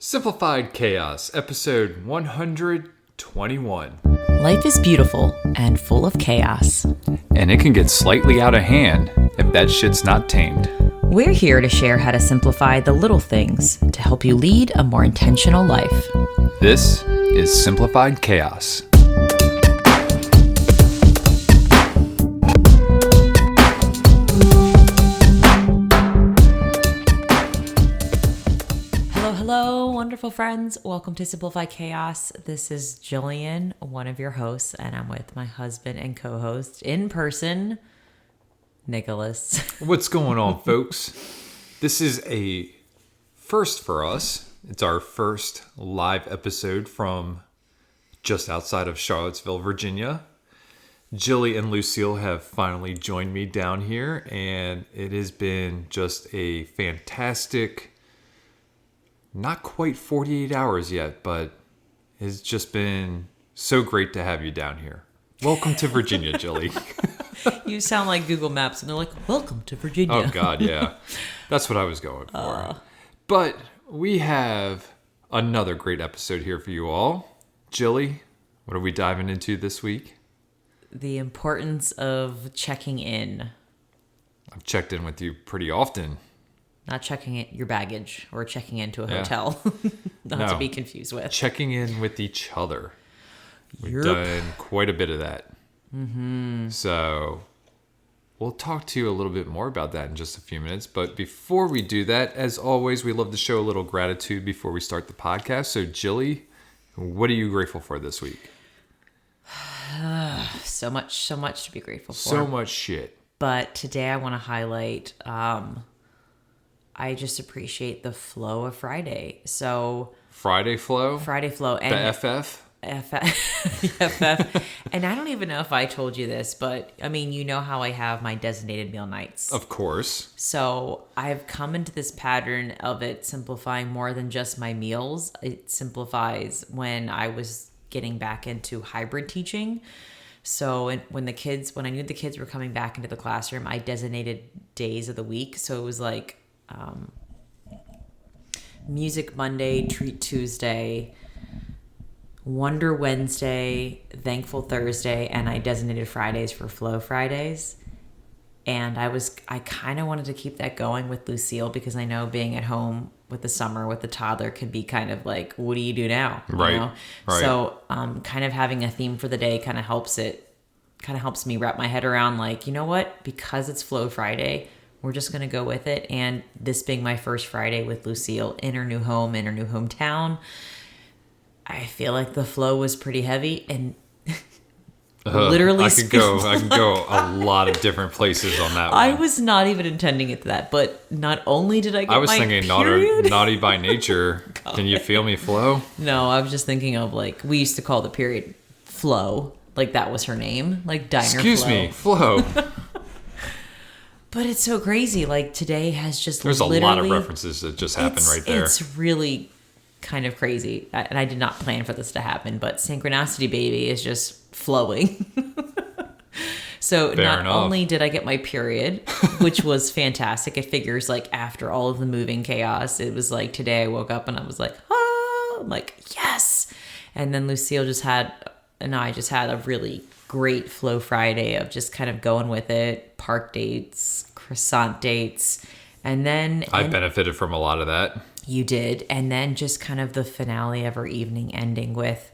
Simplified Chaos, episode 121. Life is beautiful and full of chaos. And it can get slightly out of hand if that shit's not tamed. We're here to share how to simplify the little things to help you lead a more intentional life. This is Simplified Chaos. Hello, wonderful friends. Welcome to Simplify Chaos. This is Jillian, one of your hosts, and I'm with my husband and co-host in person, Nicholas. What's going on, folks? This is a first for us. It's our first live episode from just outside of Charlottesville, Virginia. Jilly and Lucille have finally joined me down here, and it has been just a fantastic, not quite 48 hours yet, but it's just been so great to have you down here. Welcome to Virginia, Jilly. You sound like Google Maps, and they're like, welcome to Virginia. Oh, God, yeah. That's what I was going for. But we have another great episode here for you all. Jilly, what are we diving into this week? The importance of checking in. I've checked in with you pretty often. Not checking in your baggage or checking into a hotel. Not to be confused with. Checking in with each other. We've done quite a bit of that. Mm-hmm. So we'll talk to you a little bit more about that in just a few minutes. But before we do that, as always, we love to show a little gratitude before we start the podcast. So Jilly, what are you grateful for this week? So much to be grateful for. So much shit. But today I want to highlight... I just appreciate the flow of Friday. So Friday flow? And the FF? FF. And I don't even know if I told you this, but I mean, you know how I have my designated meal nights. Of course. So I've come into this pattern of it simplifying more than just my meals. It simplifies when I was getting back into hybrid teaching. So when I knew the kids were coming back into the classroom, I designated days of the week. So it was like, Music Monday, Treat Tuesday, Wonder Wednesday, Thankful Thursday, and I designated Fridays for Flow Fridays. And I kind of wanted to keep that going with Lucille because I know being at home with the summer with the toddler can be kind of like, what do you do now? Right. You know? Right. So kind of having a theme for the day kind of helps me wrap my head around like, you know what? Because it's Flow Friday, we're just going to go with it. And this being my first Friday with Lucille in her new home, in her new hometown, I feel like the flow was pretty heavy and literally I can go a lot of different places on that one. I was not even intending it to that, but not only did I get my thinking period. naughty by nature. Can you feel me flow? No, I was just thinking of like, we used to call the period Flo. Like that was her name. Like Diner Excuse Flo. me, Flo. But it's so crazy. Like today has just There's a lot of references that just happened right there. It's really kind of crazy. And I did not plan for this to happen, but Synchronicity Baby is just flowing. So not only did I get my period, which was fantastic. It figures like after all of the moving chaos, it was like today I woke up and I was like, oh, I'm like, yes. And then Lucille I just had a really great Flow Friday of just kind of going with it, park dates, croissant dates, and then... I benefited from a lot of that. You did. And then just kind of the finale of our evening ending with,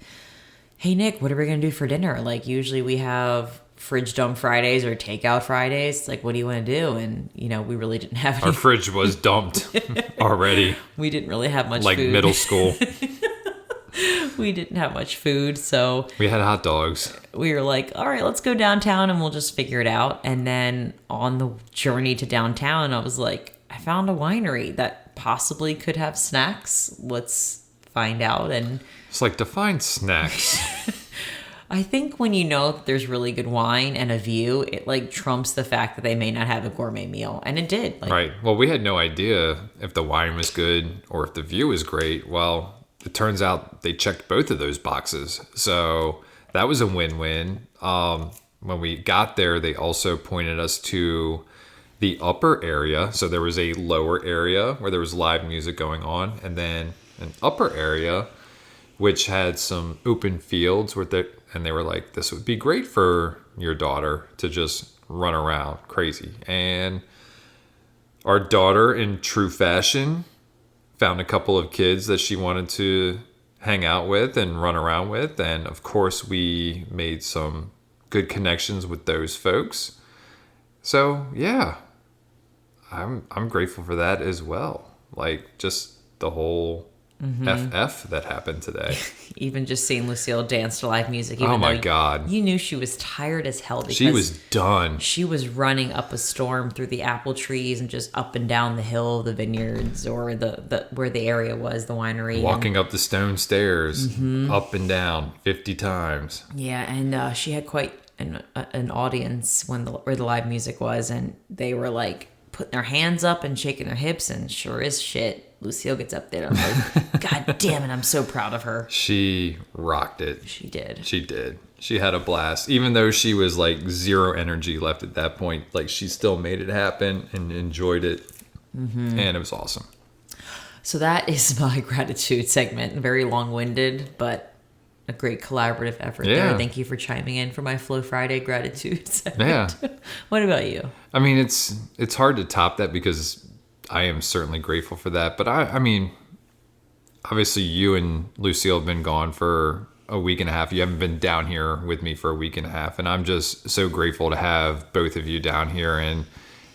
hey, Nick, what are we going to do for dinner? Like, usually we have fridge dump Fridays or takeout Fridays. Like, what do you want to do? And, we really didn't have any... Our fridge was dumped already. We didn't really have much food. Like middle school. We didn't have much food, so... We had hot dogs. We were like, all right, let's go downtown and we'll just figure it out. And then on the journey to downtown, I was like, I found a winery that possibly could have snacks. Let's find out. And it's like, define snacks. I think when you know that there's really good wine and a view, it like trumps the fact that they may not have a gourmet meal. And it did. Right. Well, we had no idea if the wine was good or if the view was great. Well... It turns out they checked both of those boxes. So that was a win-win. When we got there, they also pointed us to the upper area. So there was a lower area where there was live music going on. And then an upper area, which had some open fields and they were like, this would be great for your daughter to just run around crazy. And our daughter, in true fashion, found a couple of kids that she wanted to hang out with and run around with. And of course, we made some good connections with those folks. So yeah, I'm grateful for that as well. Like, just the whole FF that happened today. Even just seeing Lucille dance to live music. Oh my God. You knew she was tired as hell because she was done. She was running up a storm through the apple trees and just up and down the hill of the vineyards, or the where the area was, the winery. Walking up the stone stairs, up and down 50 times. Yeah, and she had quite an audience where the live music was, and they were like putting their hands up and shaking their hips, and sure as shit, Lucille gets up there. I'm like, God damn it, I'm so proud of her. She rocked it. She did. She did. She had a blast. Even though she was like zero energy left at that point, like, she still made it happen and enjoyed it. And it was awesome. So that is my gratitude segment. Very long-winded, but a great collaborative effort there. Thank you for chiming in for my Flow Friday gratitude segment. Yeah. What about you? I mean, it's hard to top that because I am certainly grateful for that. But I mean, obviously you and Lucille have been gone for a week and a half. You haven't been down here with me for a week and a half. And I'm just so grateful to have both of you down here and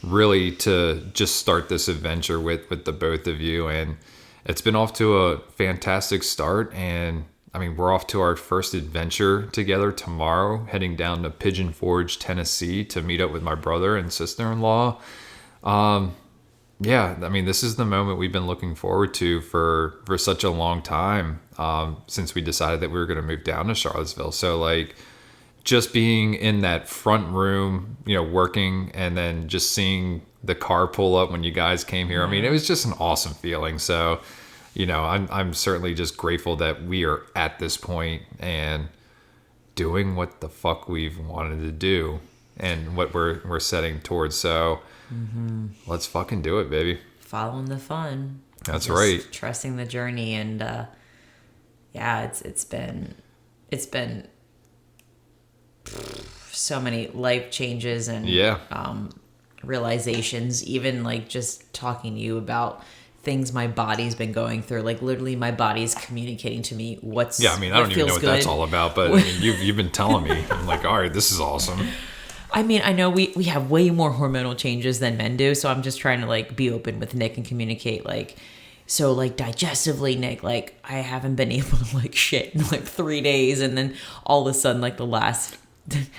really to just start this adventure with the both of you. And it's been off to a fantastic start. And I mean, we're off to our first adventure together tomorrow, heading down to Pigeon Forge, Tennessee to meet up with my brother and sister-in-law. Yeah, I mean, this is the moment we've been looking forward to for such a long time, since we decided that we were going to move down to Charlottesville. So, like, just being in that front room, working, and then just seeing the car pull up when you guys came here. I mean, it was just an awesome feeling. So, I'm certainly just grateful that we are at this point and doing what the fuck we've wanted to do and what we're setting towards. So let's fucking do it, baby. Following the fun. That's just right. Trusting the journey. And it's been so many life changes and realizations, even like just talking to you about things my body's been going through. Like, literally my body's communicating to me what's I mean, I don't even know what that's all about, but I mean, you've been telling me. I'm like, all right, this is awesome. I mean, I know we have way more hormonal changes than men do, so I'm just trying to like be open with Nick and communicate. Like, so like digestively, Nick, like I haven't been able to like shit in like 3 days, and then all of a sudden, like the last,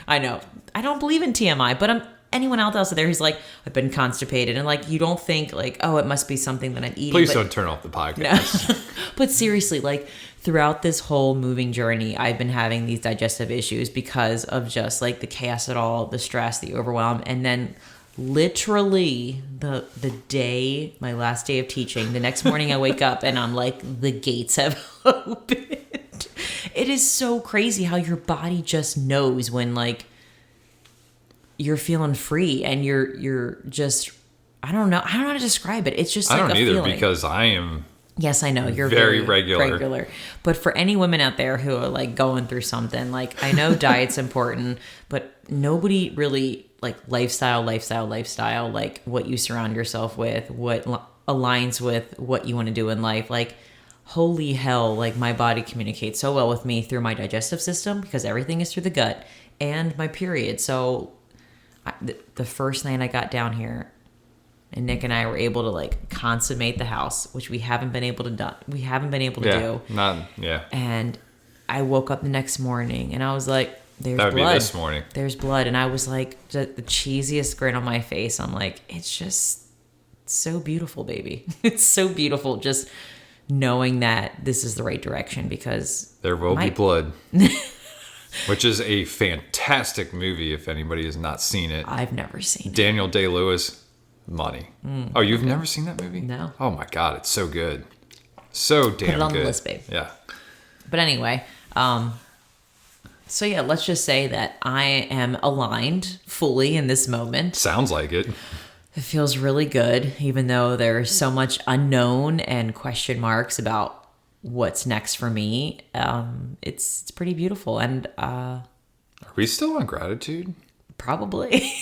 I know I don't believe in TMI, but anyone else out there who's like, I've been constipated, and like, you don't think like, oh, it must be something that I'm eating. Please don't turn off the podcast. No. But seriously, like throughout this whole moving journey, I've been having these digestive issues because of just like the chaos at all, the stress, the overwhelm. And then literally the day, my last day of teaching, the next morning I wake up and I'm like, the gates have opened. It is so crazy how your body just knows when like you're feeling free and you're just, I don't know how to describe it. It's just like I don't a either feeling. Because I am. Yes, I know you're very regular. But for any women out there who are like going through something, like I know diet's important, but nobody really like lifestyle, like what you surround yourself with, what aligns with what you want to do in life. Like, holy hell, like my body communicates so well with me through my digestive system because everything is through the gut and my period. So the first night I got down here, and Nick and I were able to like consummate the house, which we haven't been able to do. And I woke up the next morning and I was like, there's blood. That would be this morning. There's blood. And I was like, the cheesiest grin on my face. I'm like, it's just so beautiful, baby. It's so beautiful just knowing that this is the right direction because there will be blood. Which is a fantastic movie if anybody has not seen it. I've never seen it. Daniel Day-Lewis, money. Oh, you've never seen that movie? No. Oh my God, it's so good. So damn good. Put it on the list, babe. Yeah. But anyway, so yeah, let's just say that I am aligned fully in this moment. Sounds like it. It feels really good, even though there's so much unknown and question marks about what's next for me. It's pretty beautiful. And Are we still on gratitude? probably.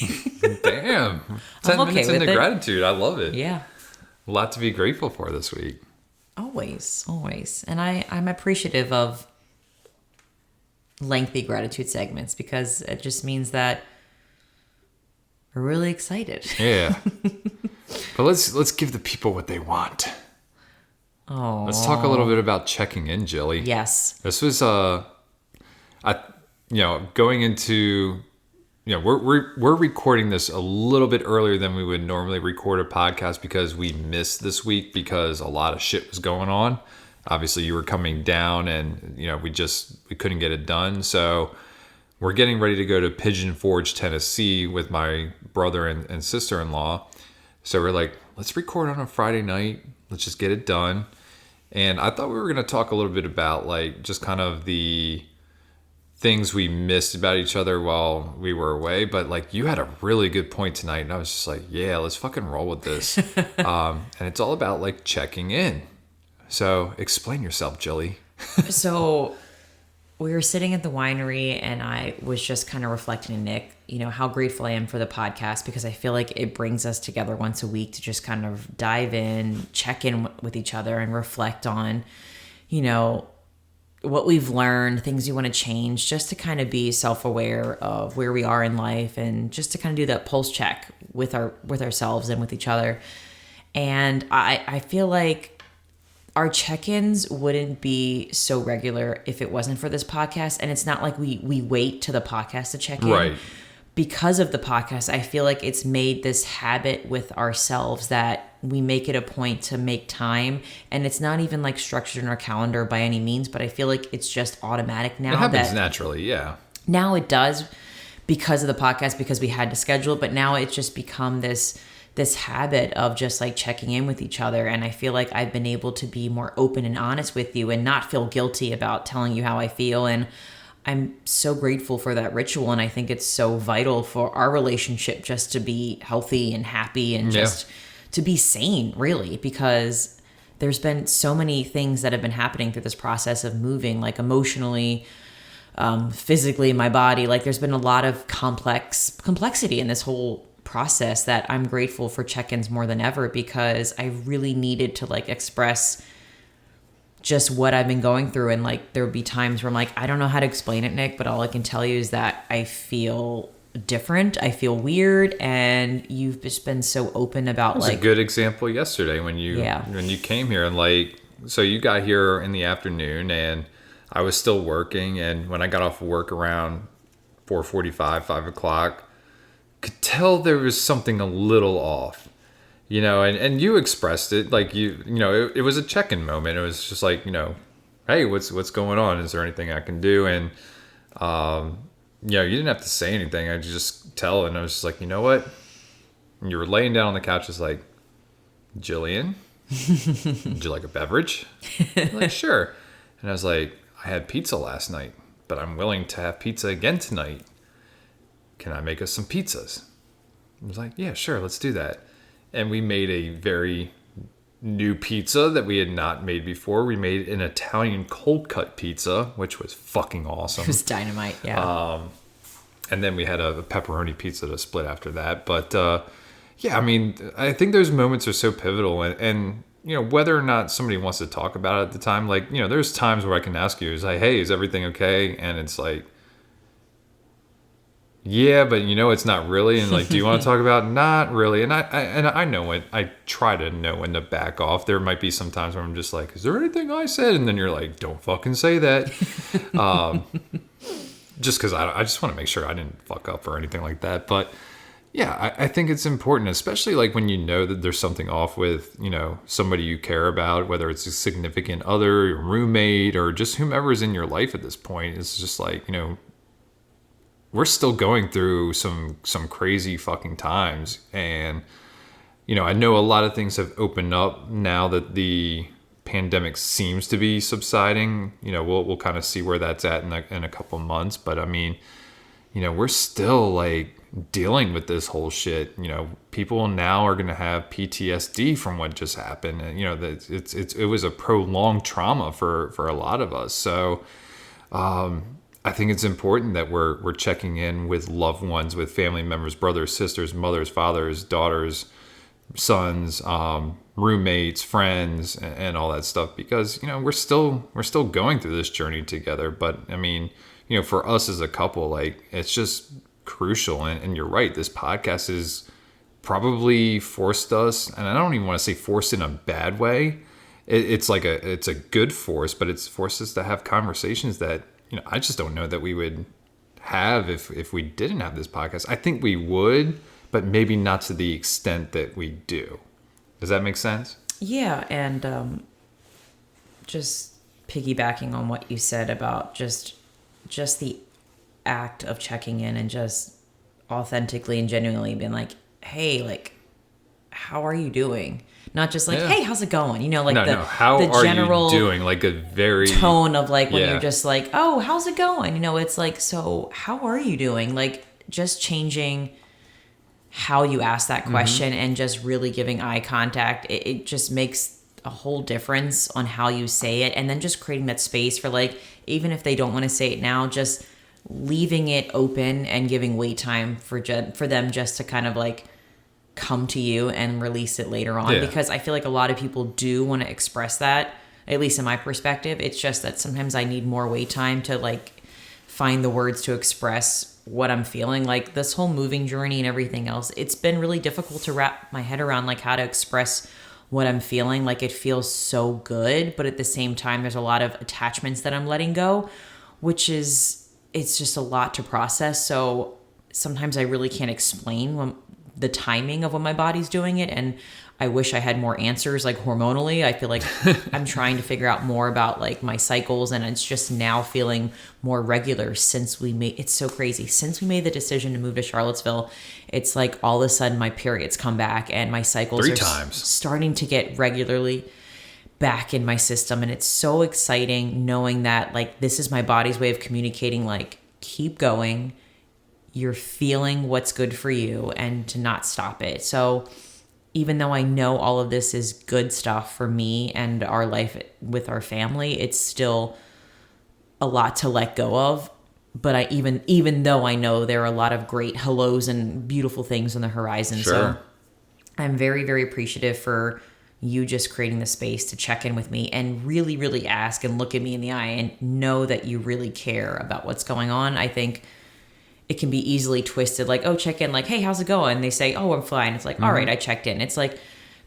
Damn. 10 okay minutes with into it. gratitude. I love it. Yeah. A lot to be grateful for this week. Always. And I'm appreciative of lengthy gratitude segments because it just means that we're really excited. Yeah. But let's give the people what they want. Oh. Let's talk a little bit about checking in, Jilly. Yes. This was going into, we're recording this a little bit earlier than we would normally record a podcast because we missed this week because a lot of shit was going on. Obviously, you were coming down, and we couldn't get it done. So we're getting ready to go to Pigeon Forge, Tennessee, with my brother and sister-in-law. So we're like, let's record on a Friday night. Let's just get it done. And I thought we were going to talk a little bit about like just kind of the things we missed about each other while we were away. But like you had a really good point tonight, and I was just like, yeah, let's fucking roll with this. And it's all about like checking in. So explain yourself, Jilly. So we were sitting at the winery and I was just kind of reflecting to Nick, how grateful I am for the podcast because I feel like it brings us together once a week to just kind of dive in, check in with each other and reflect on, what we've learned, things you want to change, just to kind of be self-aware of where we are in life and just to kind of do that pulse check with ourselves and with each other. And I feel like our check-ins wouldn't be so regular if it wasn't for this podcast. And it's not like we wait to the podcast to check in. Right. Because of the podcast, I feel like it's made this habit with ourselves that we make it a point to make time. And it's not even like structured in our calendar by any means, but I feel like it's just automatic now. It happens naturally, yeah. Now it does because of the podcast, because we had to schedule it. But now it's just become this habit of just like checking in with each other. And I feel like I've been able to be more open and honest with you and not feel guilty about telling you how I feel. And I'm so grateful for that ritual. And I think it's so vital for our relationship just to be healthy and happy and just to be sane, really, because there's been so many things that have been happening through this process of moving, like emotionally, physically, my body. Like there's been a lot of complexity in this whole process that I'm grateful for check-ins more than ever because I really needed to like express just what I've been going through. And like there would be times where I'm like, I don't know how to explain it, Nick, but all I can tell you is that I feel different. I feel weird. And you've just been so open about that was like a good example yesterday when you came here and like, so you got here in the afternoon and I was still working. And when I got off of work around 4:45, 5 o'clock, could tell there was something a little off, and you expressed it like it was a check-in moment. It was just like, hey, what's going on? Is there anything I can do? And, you didn't have to say anything. I just tell. And I was just like, you know what? And you were laying down on the couch. It's like, Jillian, would you like a beverage? I'm like, sure. And I was like, I had pizza last night, but I'm willing to have pizza again tonight. Can I make us some pizzas? I was like, yeah, sure, let's do that. And we made a very new pizza that we had not made before. We made an Italian cold cut pizza, which was fucking awesome. It was dynamite, yeah. And then we had a pepperoni pizza to split after that. But I think those moments are so pivotal. And whether or not somebody wants to talk about it at the time, like, there's times where I can ask you, hey, is everything okay? And it's like, yeah, but it's not really. And like, do you want to talk about it? Not really. And I know when I try to know when to back off. There might be some times where I'm just like, is there anything I said? And then you're like, don't fucking say that. Just because I just want to make sure I didn't fuck up or anything like that. But yeah, I think it's important, especially like when you know that there's something off with, somebody you care about, whether it's a significant other, your roommate, or just whomever is in your life at this point. It's just like, we're still going through some crazy fucking times. And, I know a lot of things have opened up now that the pandemic seems to be subsiding. We'll kind of see where that's at in a couple months. But I mean, we're still like dealing with this whole shit. People now are going to have PTSD from what just happened. And, it was a prolonged trauma for a lot of us. So I think it's important that we're checking in with loved ones, with family members, brothers, sisters, mothers, fathers, daughters, sons, roommates, friends, and all that stuff, because we're still going through this journey together. But I mean, for us as a couple, like, it's just crucial. And you're right, this podcast is probably forced us, and I don't even want to say forced in a bad way. It's a good force, but it's forced us to have conversations that I just don't know that we would have if we didn't have this podcast. I think we would, but maybe not to the extent that we do. Does that make sense? Yeah, and just piggybacking on what you said about just the act of checking in and just authentically and genuinely being like, hey, like, how are you doing? Not just like, hey, how's it going? How the are general you doing? Like a very tone of like when you're just like, oh, how's it going? It's like, so how are you doing? Like, just changing how you ask that question and just really giving eye contact. It just makes a whole difference on how you say it. And then just creating that space for, like, even if they don't want to say it now, just leaving it open and giving wait time for them just to kind of like come to you and release it later on. Because I feel like a lot of people do want to express that, at least in my perspective. It's just that sometimes I need more wait time to like find the words to express what I'm feeling. Like this whole moving journey and everything else, it's been really difficult to wrap my head around like how to express what I'm feeling. Like it feels so good, but at the same time there's a lot of attachments that I'm letting go, it's just a lot to process. So sometimes I really can't explain the timing of when my body's doing it, and I wish I had more answers, like hormonally. I feel like I'm trying to figure out more about like my cycles, and it's just now feeling more regular since it's so crazy. Since we made the decision to move to Charlottesville, it's like all of a sudden my periods come back and my cycles 3 are times starting to get regularly back in my system. And it's so exciting knowing that like this is my body's way of communicating, like, keep going. You're feeling what's good for you and to not stop it. So even though I know all of this is good stuff for me and our life with our family, it's still a lot to let go of. But even though I know there are a lot of great hellos and beautiful things on the horizon. Sure. So I'm very, very appreciative for you just creating the space to check in with me and really, really ask and look at me in the eye and know that you really care about what's going on. I think it can be easily twisted, like, oh, check in, like, hey, how's it going? And they say, oh, I'm fine. It's like, all right, I checked in. It's like,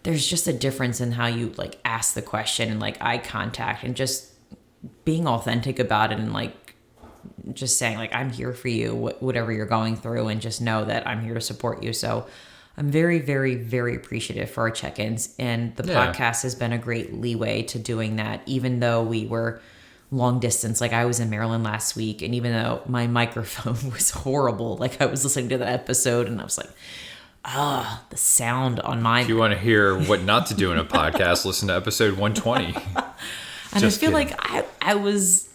there's just a difference in how you like ask the question and like eye contact and just being authentic about it and like just saying like, I'm here for you, whatever you're going through, and just know that I'm here to support you. So I'm very, very, very appreciative for our check-ins, and the podcast has been a great leeway to doing that, even though we were long distance. Like I was in Maryland last week, and even though my microphone was horrible, like I was listening to that episode and I was like, the sound on my... If you want to hear what not to do in a podcast, listen to episode 120. And I feel like I was,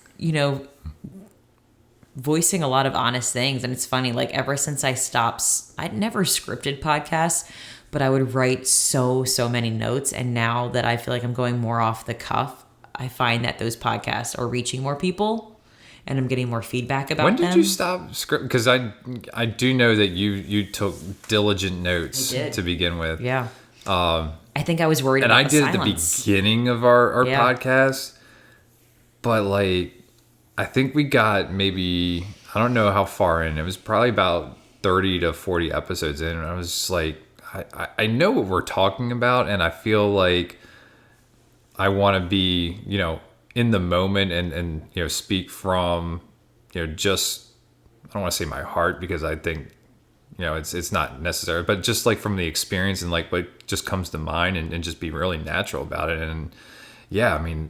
voicing a lot of honest things. And it's funny, like ever since I'd never scripted podcasts, but I would write so many notes. And now that I feel like I'm going more off the cuff, I find that those podcasts are reaching more people and I'm getting more feedback about them. When did you stop script? Because I do know that you took diligent notes to begin with. Yeah. I think I was worried about the silence. And I did at the beginning of our podcast, but like, I think we got maybe, I don't know how far in. It was probably about 30 to 40 episodes in. And I was just like, I know what we're talking about. And I feel like I want to be, in the moment and speak from, just, I don't want to say my heart, because I think, it's not necessary, but just like from the experience and like what just comes to mind, and just be really natural about it. And yeah, I mean,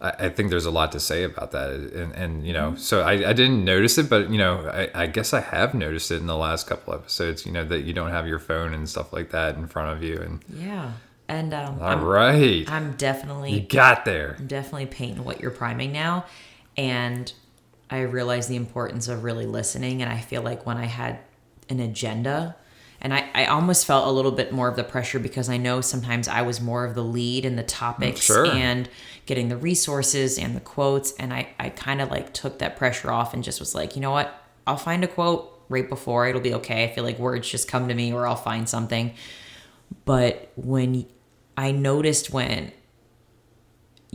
I think there's a lot to say about that. And so I didn't notice it, but, I guess I have noticed it in the last couple episodes, that you don't have your phone and stuff like that in front of you. And yeah. And I'm definitely... You got there. I'm definitely painting what you're priming now. And I realized the importance of really listening. And I feel like when I had an agenda, and I almost felt a little bit more of the pressure because I know sometimes I was more of the lead in the topics and getting the resources and the quotes. And I kind of like took that pressure off and just was like, you know what? I'll find a quote right before. It'll be okay. I feel like words just come to me or I'll find something. But when I noticed when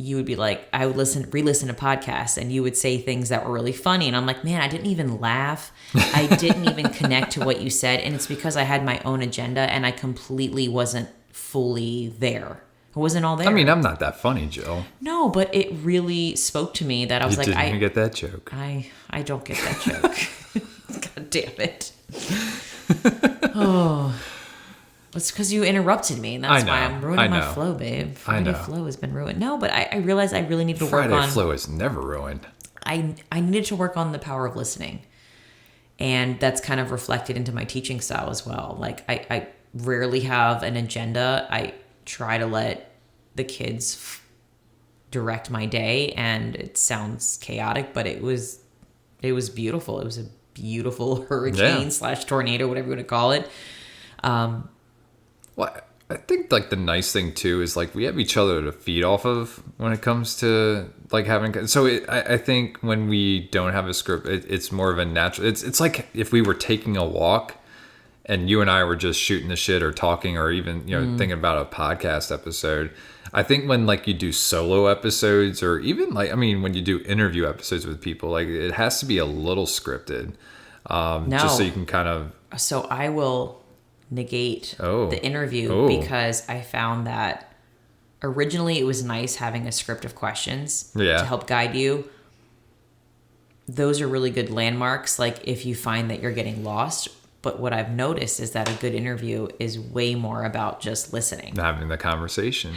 you would be like, I would re-listen to podcasts and you would say things that were really funny. And I'm like, man, I didn't even laugh. I didn't even connect to what you said. And it's because I had my own agenda and I completely wasn't fully there. I wasn't all there. I mean, I'm not that funny, Jill. No, but it really spoke to me that I was you didn't even get that joke. I don't get that joke. God damn it. Oh. It's because you interrupted me, and that's why I'm ruining my flow, babe. Friday flow has been ruined. No, but I realized I really need to work on... Friday flow is never ruined. I needed to work on the power of listening. And that's kind of reflected into my teaching style as well. Like, I rarely have an agenda. I try to let the kids direct my day, and it sounds chaotic, but it was beautiful. It was a beautiful hurricane / tornado, whatever you want to call it. Well, I think like the nice thing too is like we have each other to feed off of when it comes to like having. So I think when we don't have a script, it's more of a natural. It's like if we were taking a walk, and you and I were just shooting the shit or talking or even thinking about a podcast episode. I think when like you do solo episodes or even like when you do interview episodes with people, like it has to be a little scripted, just so you can kind of. So I will negate the interview because I found that originally it was nice having a script of questions to help guide you. Those are really good landmarks, like if you find that you're getting lost. But what I've noticed is that a good interview is way more about just listening. Having the conversation.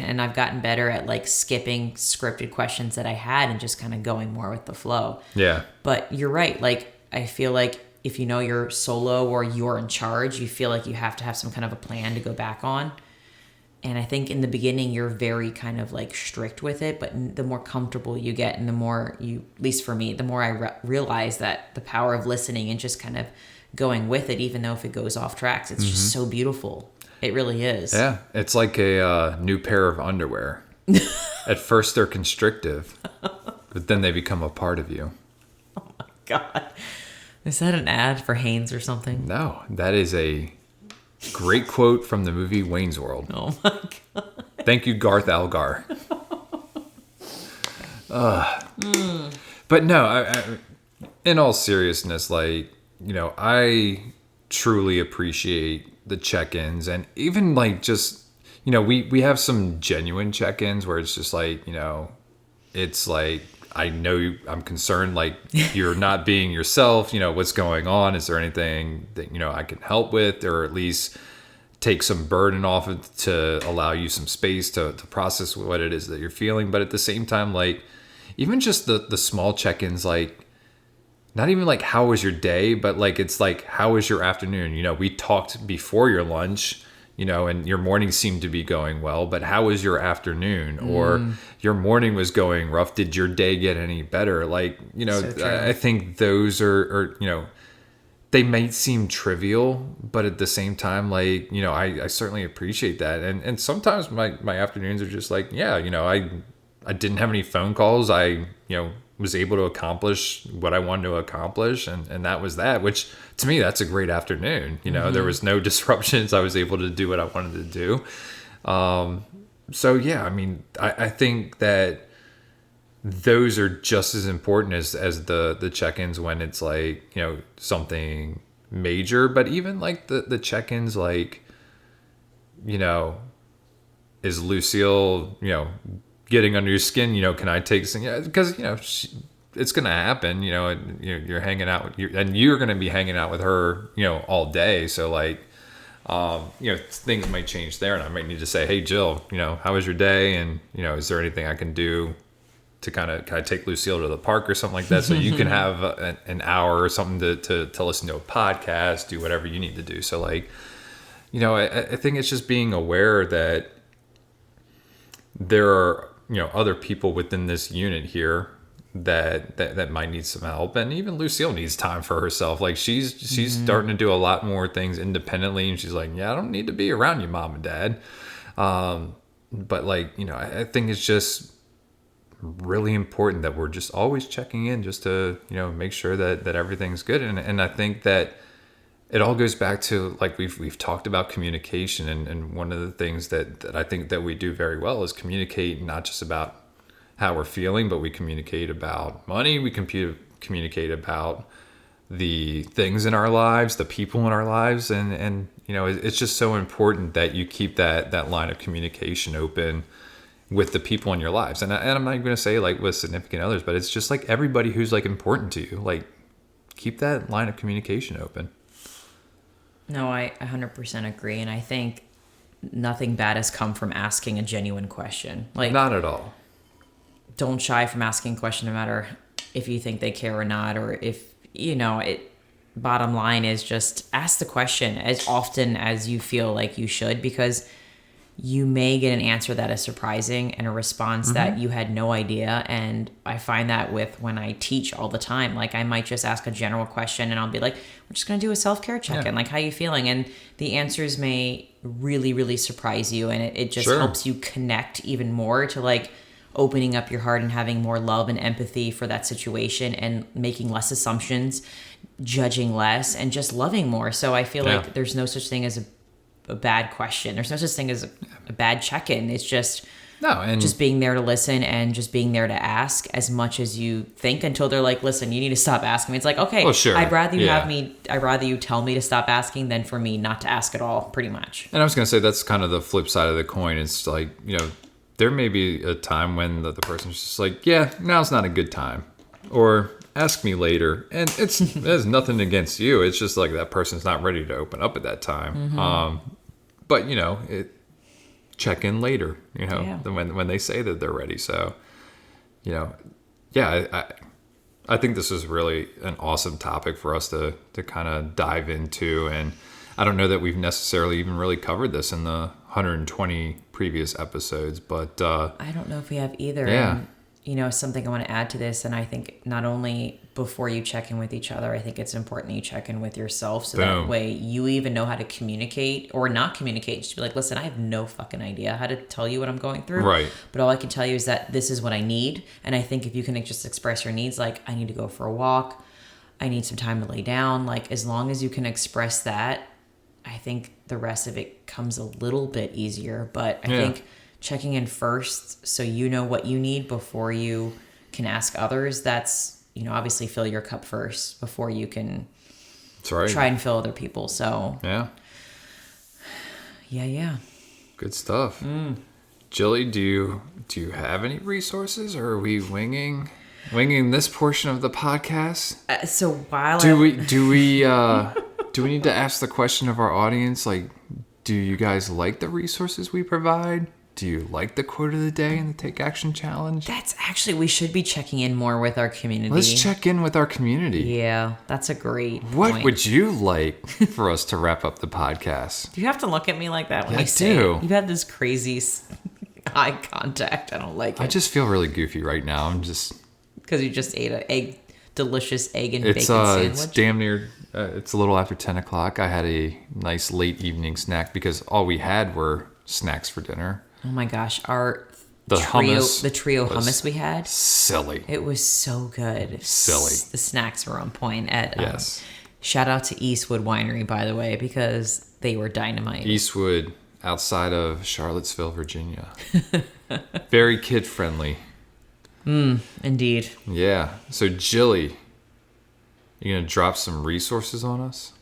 And I've gotten better at like skipping scripted questions that I had and just kind of going more with the flow. Yeah. But you're right. Like, I feel like if you know you're solo or you're in charge, you feel like you have to have some kind of a plan to go back on. And I think in the beginning, you're very kind of like strict with it. But the more comfortable you get and the more you, at least for me, the more I realize that the power of listening and just kind of going with it, even though if it goes off tracks, it's just so beautiful. It really is. Yeah. It's like a new pair of underwear. At first, they're constrictive, but then they become a part of you. Oh my God. Is that an ad for Hanes or something? No, that is a great quote from the movie Wayne's World. Oh my God. Thank you, Garth Algar. But no, I, in all seriousness, like, I truly appreciate the check-ins and even like just, we have some genuine check-ins where it's just like, it's like, I know I'm concerned, like you're not being yourself, what's going on? Is there anything that, I can help with, or at least take some burden off it to allow you some space to process what it is that you're feeling. But at the same time, like even just the small check-ins, like not even like, how was your day? But like, it's like, how was your afternoon? We talked before your lunch, and your morning seemed to be going well, but how was your afternoon? Or your morning was going rough. Did your day get any better? Like, so I think those are, they might seem trivial, but at the same time, like, I certainly appreciate that. And sometimes my afternoons are just like, I didn't have any phone calls. I, was able to accomplish what I wanted to accomplish. And that was that, which to me, that's a great afternoon. There was no disruptions. I was able to do what I wanted to do. So yeah, I think that those are just as important as the check-ins when it's like, something major, but even like the check-ins, like, is Lucille, getting under your skin, can I take some, because, it's going to happen, and you're hanging out with and you're going to be hanging out with her, all day. So like, things might change there, and I might need to say, hey, Jill, how was your day? And, is there anything I can do to can I take Lucille to the park or something like that? So you can have an hour or something to listen to a podcast, do whatever you need to do. So like, I think it's just being aware that there are, other people within this unit here that might need some help. And even Lucille needs time for herself. Like she's starting to do a lot more things independently, and she's like, yeah, I don't need to be around you, mom and dad. But like, I think it's just really important that we're just always checking in just to, make sure that everything's good. And I think that it all goes back to, like, we've talked about communication, and one of the things that I think that we do very well is communicate, not just about how we're feeling, but we communicate about money. We communicate about the things in our lives, the people in our lives. And it's just so important that you keep that line of communication open with the people in your lives. And I'm not even going to say like with significant others, but it's just like everybody who's like important to you. Like, keep that line of communication open. No, I 100% agree. And I think nothing bad has come from asking a genuine question. Like, not at all. Don't shy from asking a question, no matter if you think they care or not, or if, bottom line is just ask the question as often as you feel like you should, because you may get an answer that is surprising and a response that you had no idea. And I find that when I teach all the time, like I might just ask a general question and I'll be like, we're just going to do a self-care check-in. Like, how you feeling? And the answers may really, really surprise you. And it just helps you connect even more to like opening up your heart and having more love and empathy for that situation and making less assumptions, judging less, and just loving more. So I feel like there's no such thing as a bad question. There's no such thing as a bad check-in. It's just just being there to listen and just being there to ask as much as you think, until they're like, listen, you need to stop asking me. It's like, okay, well, sure. I'd rather you tell me to stop asking than for me not to ask at all, pretty much. And I was going to say, that's kind of the flip side of the coin. It's like, there may be a time when the person's just like, yeah, now's not a good time, or ask me later. And it has nothing against you. It's just like that person's not ready to open up at that time. But check in later, when they say that they're ready. So, I think this is really an awesome topic for us to kind of dive into. And I don't know that we've necessarily even really covered this in the 120 previous episodes, but I don't know if we have either. Yeah. And, something I want to add to this, and I think not only before you check in with each other, I think it's important that you check in with yourself, so that way you even know how to communicate or not communicate. Just be like, listen, I have no fucking idea how to tell you what I'm going through. Right. But all I can tell you is that this is what I need. And I think if you can just express your needs, like, I need to go for a walk, I need some time to lay down. Like, as long as you can express that, I think the rest of it comes a little bit easier. But I think checking in first, so you know what you need before you can ask others. That's, obviously fill your cup first before you can try and fill other people. So yeah. Good stuff. Jilly, do you have any resources, or are we winging this portion of the podcast? So while do we need to ask the question of our audience, like, do you guys like the resources we provide? Do you like the quote of the day and the Take Action Challenge? That's actually, we should be checking in more with our community. Let's check in with our community. Yeah, that's a great What point. would you like for us to wrap up the podcast? Do you have to look at me like that when I say do. It? You have this crazy eye contact. I don't like it. I just feel really goofy right now. I'm just... Because you just ate a delicious egg and bacon sandwich? It's damn near... it's a little after 10 o'clock. I had a nice late evening snack because all we had were snacks for dinner. Oh my gosh, the trio hummus we had. Silly. It was so good. Silly. The snacks were on point. Yes. Shout out to Eastwood Winery, by the way, because they were dynamite. Eastwood, outside of Charlottesville, Virginia. Very kid friendly. Indeed. Yeah. So Jilly, you gonna drop some resources on us?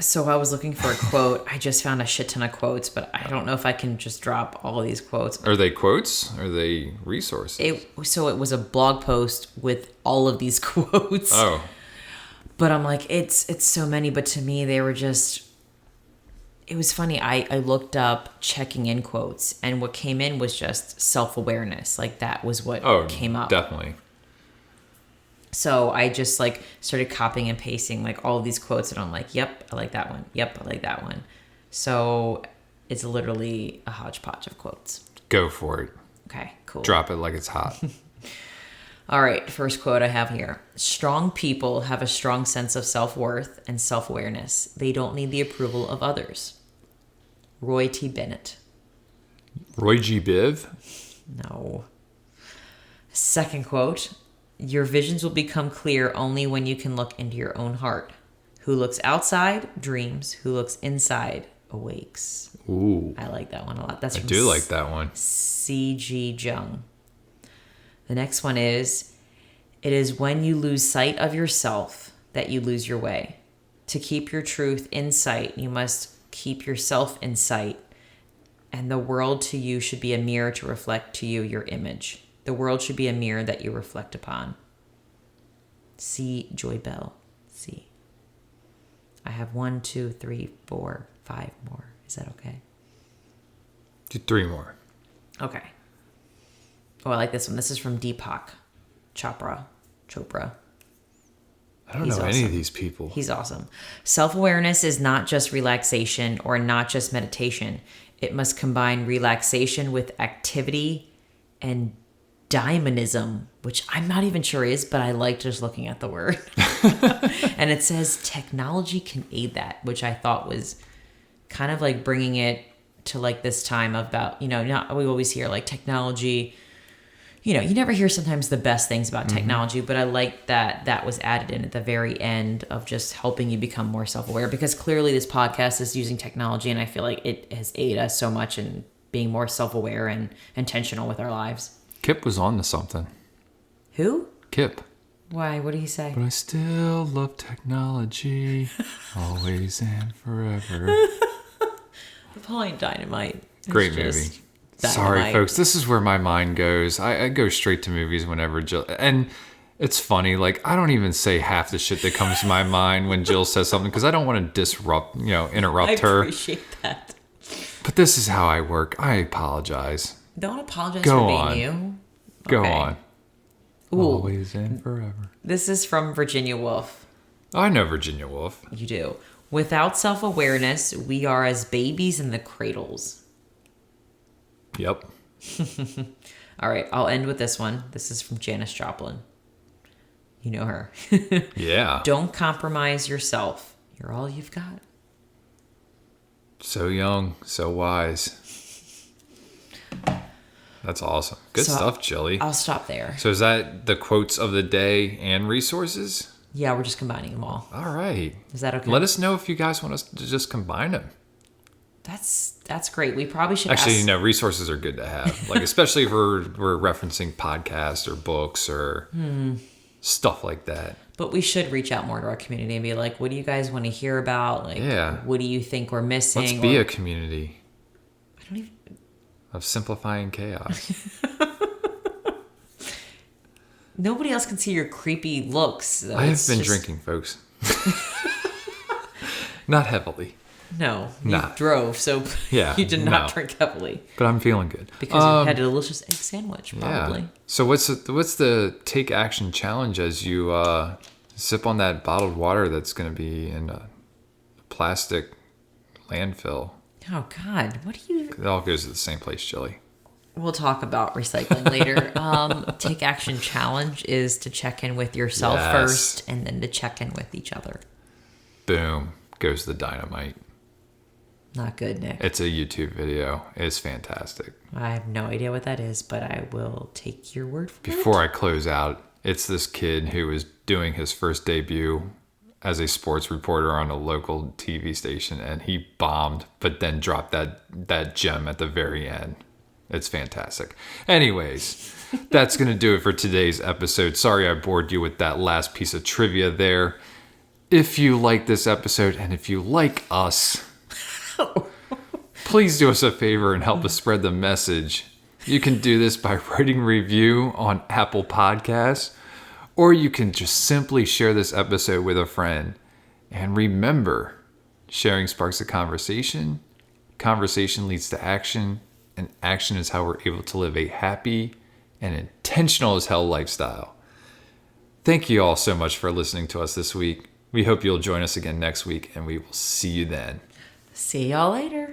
So I was looking for a quote. I just found a shit ton of quotes, but I don't know if I can just drop all of these quotes. Are they quotes? Are they resources? It was a blog post with all of these quotes. Oh. But I'm like, it's so many. But to me, they were just... It was funny. I looked up checking in quotes, and what came in was just self-awareness. Like, that was what came up. Definitely. So I just like started copying and pasting like all of these quotes, and I'm like, yep, I like that one. Yep, I like that one. So it's literally a hodgepodge of quotes. Go for it. Okay, cool. Drop it like it's hot. All right, first quote I have here. Strong people have a strong sense of self-worth and self-awareness. They don't need the approval of others. Roy T. Bennett. Roy G. Biv? No. Second quote. Your visions will become clear only when you can look into your own heart. Who looks outside dreams. Who looks inside awakes. Ooh. I like that one a lot. I do like that one. C.G. Jung. The next one is, it is when you lose sight of yourself that you lose your way. To keep your truth in sight, you must keep yourself in sight. And the world to you should be a mirror to reflect to you your image. The world should be a mirror that you reflect upon. C. JoyBell C. I have 1, 2, 3, 4, 5 more. Is that okay? Do 3 more. Okay. Oh, I like this one. This is from Deepak Chopra. I don't know any of these people. He's awesome. Self-awareness is not just relaxation or not just meditation. It must combine relaxation with activity and dynamism, which I'm not even sure is, but I like just looking at the word. And it says technology can aid that, which I thought was kind of like bringing it to like this time about, we always hear like technology, you never hear sometimes the best things about technology, but I like that was added in at the very end of just helping you become more self-aware, because clearly this podcast is using technology, and I feel like it has aided us so much in being more self-aware and intentional with our lives. Kip was on to something. Who? Kip. Why? What did he say? But I still love technology, always and forever. Napoleon Dynamite. Great movie. Sorry, folks. This is where my mind goes. I go straight to movies whenever Jill... And it's funny. Like, I don't even say half the shit that comes to my mind when Jill says something, because I don't want to interrupt her. I appreciate that. But this is how I work. I apologize. Don't apologize for being you. Go on. Ooh. Always and forever. This is from Virginia Woolf. I know Virginia Woolf. You do. Without self-awareness, we are as babies in the cradles. Yep. All right, I'll end with this one. This is from Janis Joplin. You know her. Yeah. Don't compromise yourself. You're all you've got. So young, so wise. That's awesome. Good stuff, Jilly. I'll stop there. So is that the quotes of the day and resources? Yeah, we're just combining them all. All right. Is that okay? Let us know if you guys want us to just combine them. That's great. We probably should actually, resources are good to have. Like, especially if we're referencing podcasts or books or stuff like that. But we should reach out more to our community and be like, what do you guys want to hear about? Like, what do you think we're missing? Let's be a community. I don't even... Of simplifying chaos. Nobody else can see your creepy looks. Though. I have been drinking, folks. Not heavily. No, you drove, so you did not drink heavily. But I'm feeling good. Because you had a delicious egg sandwich, probably. Yeah. So what's the take action challenge as you sip on that bottled water that's going to be in a plastic landfill? Oh, God. What do you... It all goes to the same place, Jilly. We'll talk about recycling later. Take action challenge is to check in with yourself first and then to check in with each other. Boom. Goes the dynamite. Not good, Nick. It's a YouTube video. It's fantastic. I have no idea what that is, but I will take your word for it. Before I close out, it's this kid who was doing his first debut as a sports reporter on a local TV station, and he bombed, but then dropped that gem at the very end. It's fantastic. Anyways, that's going to do it for today's episode. Sorry I bored you with that last piece of trivia there. If you like this episode and if you like us, please do us a favor and help us spread the message. You can do this by writing a review on Apple Podcasts, or you can just simply share this episode with a friend. And remember, sharing sparks a conversation. Conversation leads to action. And action is how we're able to live a happy and intentional as hell lifestyle. Thank you all so much for listening to us this week. We hope you'll join us again next week, and we will see you then. See y'all later.